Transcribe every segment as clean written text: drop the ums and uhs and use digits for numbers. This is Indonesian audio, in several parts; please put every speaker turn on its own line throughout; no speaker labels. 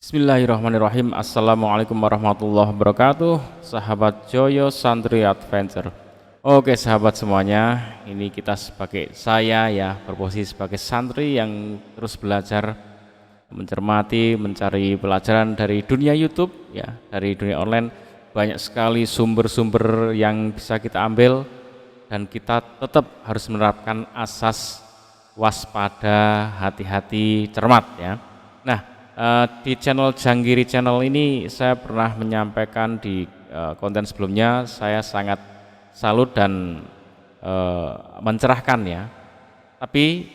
Bismillahirrahmanirrahim. Assalamualaikum warahmatullahi wabarakatuh. Sahabat Joyo Santri Adventure. Oke sahabat semuanya, ini kita sebagai saya ya berposisi sebagai santri yang terus belajar, mencermati, mencari pelajaran dari dunia YouTube ya, dari dunia online. Banyak sekali sumber-sumber yang bisa kita ambil dan kita tetap harus menerapkan asas waspada, hati-hati, cermat ya. Nah, di channel Janggiri Channel ini saya pernah menyampaikan di konten sebelumnya, saya sangat salut dan mencerahkan ya. Tapi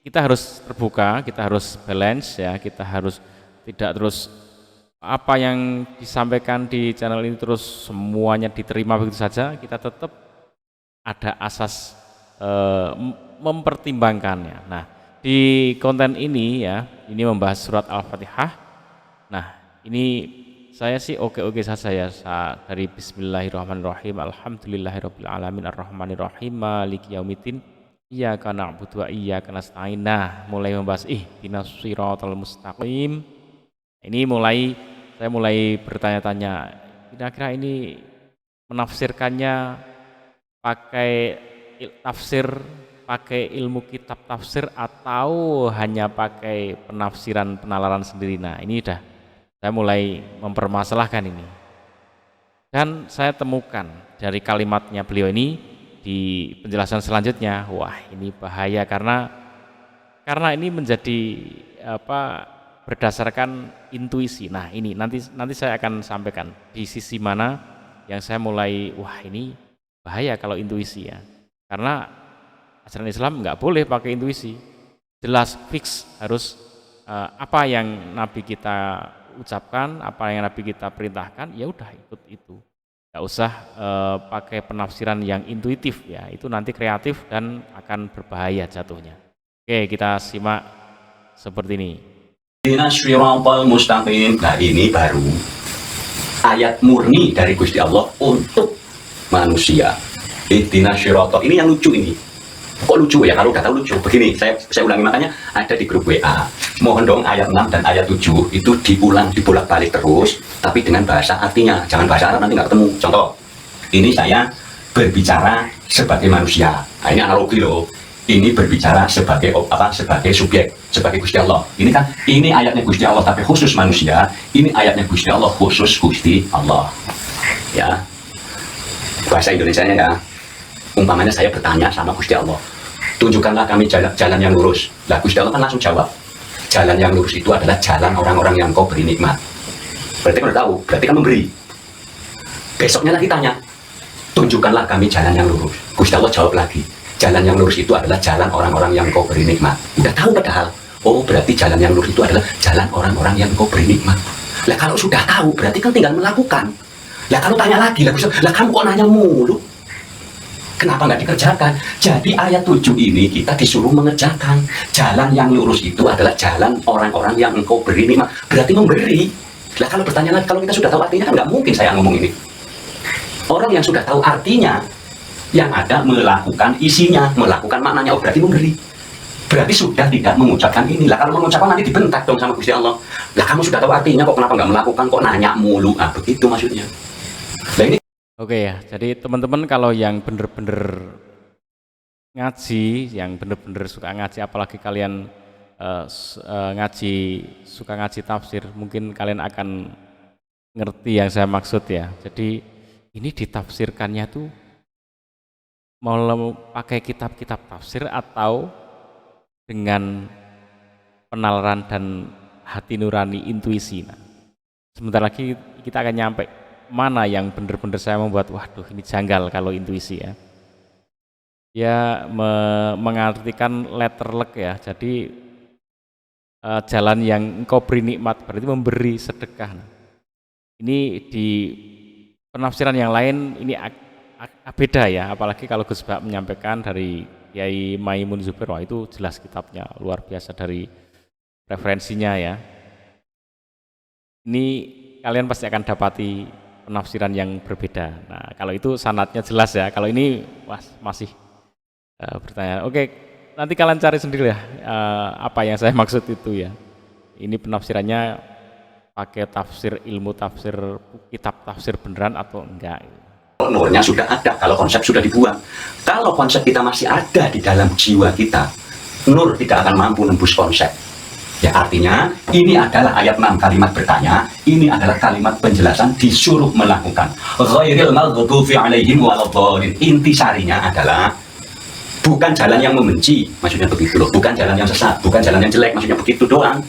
kita harus terbuka, kita harus balance ya, kita harus tidak terus apa yang disampaikan di channel ini terus semuanya diterima begitu saja. Kita tetap ada asas mempertimbangkannya. Nah, di konten ini ya, ini membahas surat Al-Fatihah. Nah, ini saya sih oke-oke saja ya, dari Bismillahirrahmanirrahim, Alhamdulillahirabbil alamin, Arrahmanirrahim, Maliki yaumiddin, Iyyaka na'budu wa iyyaka nasta'in. Nah, mulai membahas ihdinas shiratal mustaqim. Ini saya mulai bertanya-tanya, kira-kira ini menafsirkannya pakai tafsir, pakai ilmu kitab tafsir atau hanya pakai penafsiran penalaran sendiri. Nah, ini saya mulai mempermasalahkan ini. Dan saya temukan dari kalimatnya beliau ini di penjelasan selanjutnya, wah ini bahaya karena ini menjadi berdasarkan intuisi. Nah, ini nanti saya akan sampaikan di sisi mana yang saya mulai wah ini bahaya kalau intuisi ya. Karena ajaran Islam nggak boleh pakai intuisi, jelas fix harus apa yang Nabi kita ucapkan, apa yang Nabi kita perintahkan, ya udah ikut itu, nggak usah pakai penafsiran yang intuitif ya, itu nanti kreatif dan akan berbahaya jatuhnya. Oke, kita simak seperti ini.
Shiratal mustaqim. Nah, ini baru ayat murni dari Gusti Allah untuk manusia. Ihdinas shiratal, ini yang lucu ini. Kok lucu ya, kalau udah tahu lucu. Begini, saya ulangi, makanya ada di grup WA. Mohon dong ayat 6 dan ayat 7 itu diulang, dibolak-balik terus, tapi dengan bahasa artinya. Jangan bahasa Arab, nanti nggak ketemu. Contoh, ini saya berbicara sebagai manusia. Nah, ini analogi loh. Ini berbicara sebagai sebagai subjek, sebagai Gusti Allah. Ini ayatnya Gusti Allah tapi khusus manusia. Ini ayatnya Gusti Allah khusus Gusti Allah. Ya. Bahasa Indonesianya ya. Umpamanya saya bertanya sama Gusti Allah, tunjukkanlah kami jalan yang lurus. Lah Gusti Allah kan langsung jawab, jalan yang lurus itu adalah jalan orang-orang yang kau beri nikmat. Berarti kan udah tahu, berarti kan memberi. Besoknya lagi tanya, tunjukkanlah kami jalan yang lurus. Gusti Allah jawab lagi, jalan yang lurus itu adalah jalan orang-orang yang kau beri nikmat. Udah tahu padahal, oh berarti jalan yang lurus itu adalah jalan orang-orang yang kau beri nikmat. Lah kalau sudah tahu, berarti kan tinggal melakukan. Lah kalau tanya lagi, lah kamu kok nanya mulu? Kenapa nggak dikerjakan? Jadi ayat 7 ini kita disuruh mengerjakan. Jalan yang lurus itu adalah jalan orang-orang yang engkau beri nikmat. Berarti memberi. Lah kalau bertanya lagi, kalau kita sudah tahu artinya kan nggak mungkin saya ngomong ini. Orang yang sudah tahu artinya, yang ada melakukan isinya, melakukan maknanya, oh berarti memberi. Berarti sudah tidak mengucapkan ini. Lah kalau mengucapkan nanti dibentak dong sama Gusti Allah. Lah kamu sudah tahu artinya, kok kenapa nggak melakukan, kok nanya mulu? Ah begitu maksudnya. Lah ini
Oke ya, jadi teman-teman kalau yang bener-bener ngaji, yang bener-bener suka ngaji, apalagi kalian suka ngaji tafsir, mungkin kalian akan ngerti yang saya maksud ya. Jadi ini ditafsirkannya tuh mau pakai kitab-kitab tafsir atau dengan penalaran dan hati nurani intuisi. Nah, sebentar lagi kita akan nyampe mana yang benar-benar saya membuat waduh ini janggal kalau intuisi ya. Ya mengartikan letterlek ya. Jadi jalan yang engkau beri nikmat berarti memberi sedekah. Nah, ini di penafsiran yang lain ini beda ya, apalagi kalau Gus Bak menyampaikan dari Kiai Maimun Zubair, wah itu jelas kitabnya luar biasa dari referensinya ya. Ini kalian pasti akan dapati penafsiran yang berbeda. Nah, kalau itu sanadnya jelas ya. Kalau ini masih bertanya. Oke, nanti kalian cari sendiri ya apa yang saya maksud itu ya. Ini penafsirannya pakai tafsir, ilmu tafsir, kitab tafsir beneran atau enggak.
Nurnya sudah ada kalau konsep sudah dibuang. Kalau konsep kita masih ada di dalam jiwa kita, nur tidak akan mampu nembus konsep. Ya artinya ini adalah ayat 6 kalimat bertanya, ini adalah kalimat penjelasan disuruh melakukan. Ghairil maghdubi alaihim waladhdallin. Intisarinya adalah bukan jalan yang membenci, maksudnya begitu loh, bukan jalan yang sesat, bukan jalan yang jelek, maksudnya begitu doang.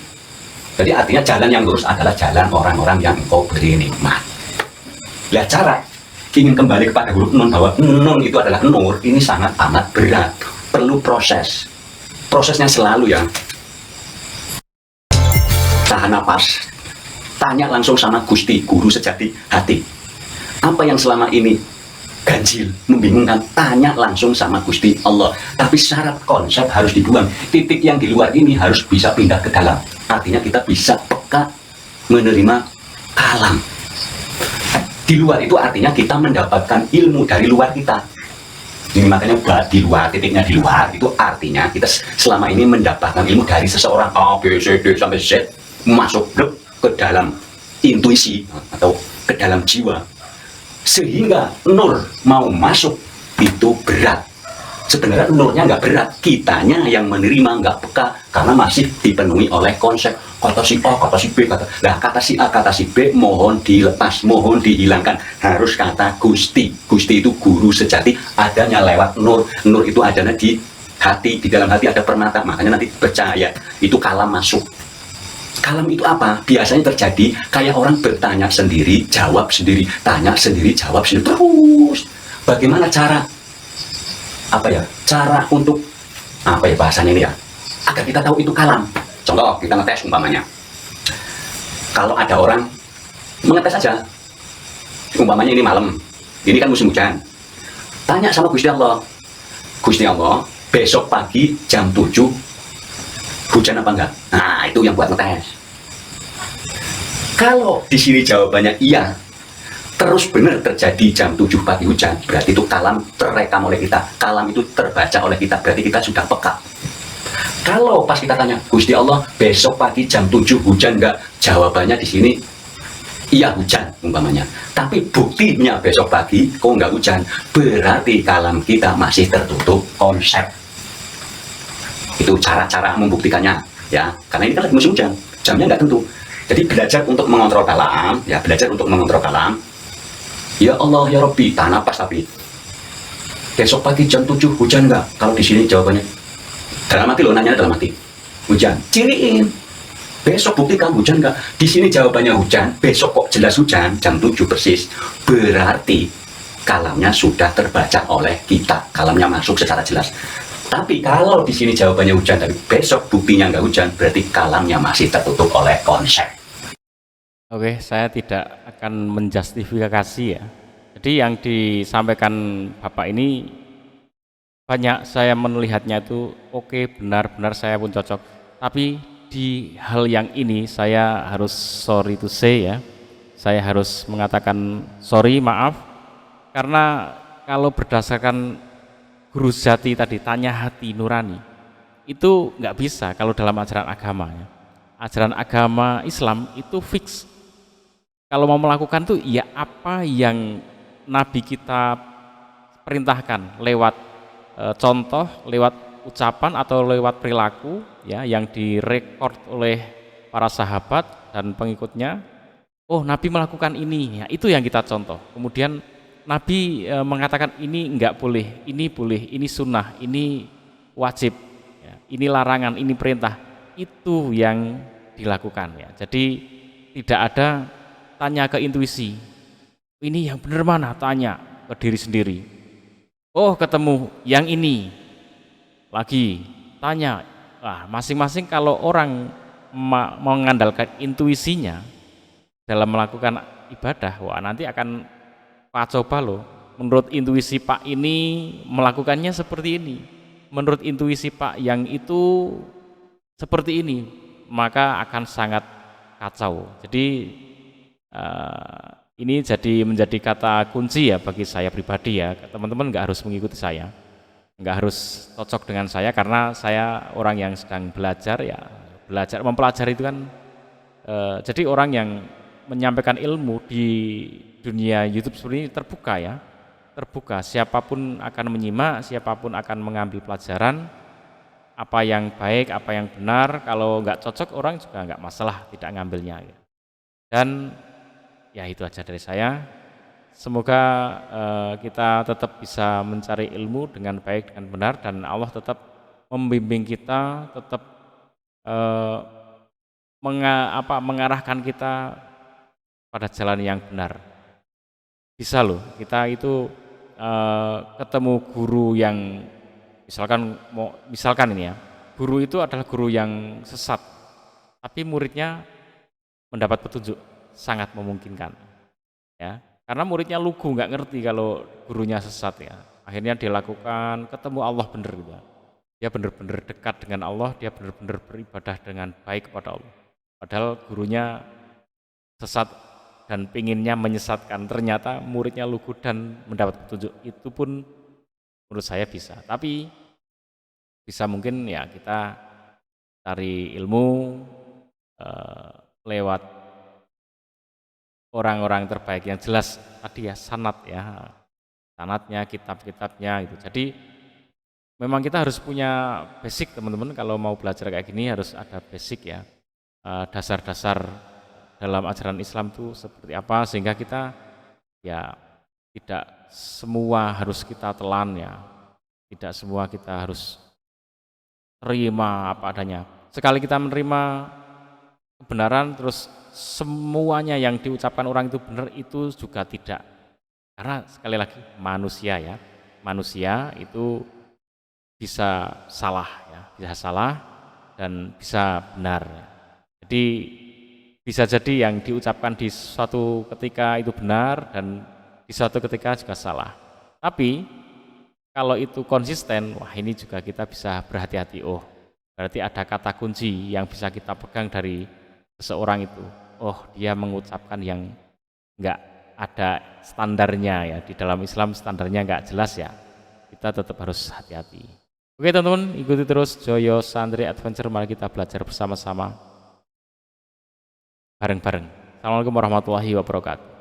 Jadi artinya jalan yang lurus adalah jalan orang-orang yang engkau beri nikmat. Lihat cara ingin kembali kepada huruf nun, bahwa nun itu adalah nur, ini sangat amat berat, perlu proses. Prosesnya selalu ya, tahan napas, tanya langsung sama Gusti, guru sejati hati. Apa yang selama ini ganjil, membingungkan, tanya langsung sama Gusti Allah. Tapi syarat konsep harus dibuang. Titik yang di luar ini harus bisa pindah ke dalam. Artinya kita bisa peka menerima kalam. Di luar itu artinya kita mendapatkan ilmu dari luar kita. Ini makanya di luar, titiknya di luar itu artinya kita selama ini mendapatkan ilmu dari seseorang A, B, C, D sampai Z, masuk ke dalam intuisi atau ke dalam jiwa, sehingga nur mau masuk itu berat. Sebenarnya nurnya nggak berat, kitanya yang menerima nggak peka karena masih dipenuhi oleh konsep kata si A, kata si B, kata si A, kata si B mohon dilepas, mohon dihilangkan, harus kata Gusti. Gusti itu guru sejati, adanya lewat nur. Nur itu adanya di hati, di dalam hati ada permata, makanya nanti percaya itu kalam masuk. Kalam itu apa? Biasanya terjadi kayak orang bertanya sendiri, jawab sendiri, tanya sendiri, jawab sendiri terus. Bagaimana cara cara untuk bahasanya ini ya, agar kita tahu itu kalam. Contoh kita ngetes umpamanya, kalau ada orang mengetes saja, umpamanya ini malam, ini kan musim hujan, tanya sama Gusti Allah, Gusti Allah besok pagi jam 7 hujan apa enggak? Nah itu yang buat ngetes. Kalau di sini jawabannya iya, terus benar terjadi jam 7 pagi hujan, berarti itu kalam terekam oleh kita, kalam itu terbaca oleh kita, berarti kita sudah peka. Kalau pas kita tanya, Gusti Allah besok pagi jam 7 hujan enggak? Jawabannya di sini iya hujan umpamanya, tapi buktinya besok pagi kok enggak hujan, berarti kalam kita masih tertutup konsep. Itu cara-cara membuktikannya ya, karena ini kan lagi musim hujan, jamnya enggak tentu. Jadi belajar untuk mengontrol kalam, ya belajar untuk mengontrol kalam. Ya Allah ya Rabbi, tahan napas tapi besok pagi jam 7 hujan enggak? Kalau di sini jawabannya dalam hati, lo nanya dalam hati hujan, ciriin besok buktikan hujan enggak? Di sini jawabannya hujan, besok kok jelas hujan jam 7 persis, berarti kalamnya sudah terbaca oleh kita, kalamnya masuk secara jelas. Tapi kalau di sini jawabannya hujan tapi besok buktinya enggak hujan, berarti kalamnya masih tertutup oleh konsep.
Oke, saya tidak akan menjustifikasi ya. Jadi yang disampaikan Bapak ini banyak saya melihatnya itu oke, benar-benar saya pun cocok. Tapi di hal yang ini saya harus sorry to say ya. Saya harus mengatakan sorry, maaf. Karena kalau berdasarkan guru sejati tadi, tanya hati nurani, itu nggak bisa kalau dalam ajaran agama ya. Ajaran agama Islam itu fix. Kalau mau melakukan tuh ya apa yang Nabi kita perintahkan lewat contoh, lewat ucapan atau lewat perilaku ya yang direkod oleh para sahabat dan pengikutnya. Oh, Nabi melakukan ini, ya itu yang kita contoh. Kemudian Nabi mengatakan ini enggak boleh, ini sunnah, ini wajib, ya, ini larangan, ini perintah. Itu yang dilakukan ya. Jadi tidak ada tanya ke intuisi, ini yang benar mana, tanya ke diri sendiri. Oh ketemu yang ini lagi, tanya. Masing-masing kalau orang mengandalkan intuisinya dalam melakukan ibadah, wah nanti akan coba loh. Menurut intuisi Pak ini melakukannya seperti ini, menurut intuisi Pak yang itu seperti ini, maka akan sangat kacau. Jadi ini menjadi kata kunci ya bagi saya pribadi ya. Teman-teman nggak harus mengikuti saya, nggak harus cocok dengan saya karena saya orang yang sedang belajar ya. Mempelajari itu kan Jadi orang yang menyampaikan ilmu di dunia YouTube seperti ini terbuka ya, terbuka. Siapapun akan menyimak, siapapun akan mengambil pelajaran apa yang baik, apa yang benar. Kalau nggak cocok orang juga nggak masalah tidak ngambilnya. Dan ya itu aja dari saya. Semoga kita tetap bisa mencari ilmu dengan baik, dengan benar, dan Allah tetap membimbing kita, tetap eh, mengarahkan kita pada jalan yang benar. Bisa loh, kita itu ketemu guru yang misalkan ini ya, guru itu adalah guru yang sesat, tapi muridnya mendapat petunjuk, sangat memungkinkan. Ya, karena muridnya lugu, nggak ngerti kalau gurunya sesat ya. Akhirnya dia lakukan, ketemu Allah bener gitu. Dia bener-bener dekat dengan Allah, dia bener-bener beribadah dengan baik kepada Allah. Padahal gurunya sesat dan pinginnya menyesatkan, ternyata muridnya lugu dan mendapat petunjuk. Itu pun menurut saya bisa. Tapi bisa mungkin ya kita cari ilmu lewat orang-orang terbaik yang jelas tadi ya, sanatnya, kitab-kitabnya gitu. Jadi memang kita harus punya basic teman-teman, kalau mau belajar kayak gini harus ada basic ya, dasar-dasar dalam ajaran Islam itu seperti apa, sehingga kita ya tidak semua harus kita telan ya, tidak semua kita harus terima apa adanya. Sekali kita menerima kebenaran terus semuanya yang diucapkan orang itu benar, itu juga tidak. Karena sekali lagi manusia ya, manusia itu bisa salah ya, bisa salah dan bisa benar. Jadi bisa jadi yang diucapkan di suatu ketika itu benar dan di suatu ketika juga salah. Tapi kalau itu konsisten, wah ini juga kita bisa berhati-hati. Oh, berarti ada kata kunci yang bisa kita pegang dari seseorang itu. Oh, dia mengucapkan yang enggak ada standarnya ya. Di dalam Islam standarnya enggak jelas ya. Kita tetap harus hati-hati. Oke teman-teman, ikuti terus Joyo Santri Adventure. Mari kita belajar bersama-sama bareng-bareng. Assalamualaikum warahmatullahi wabarakatuh.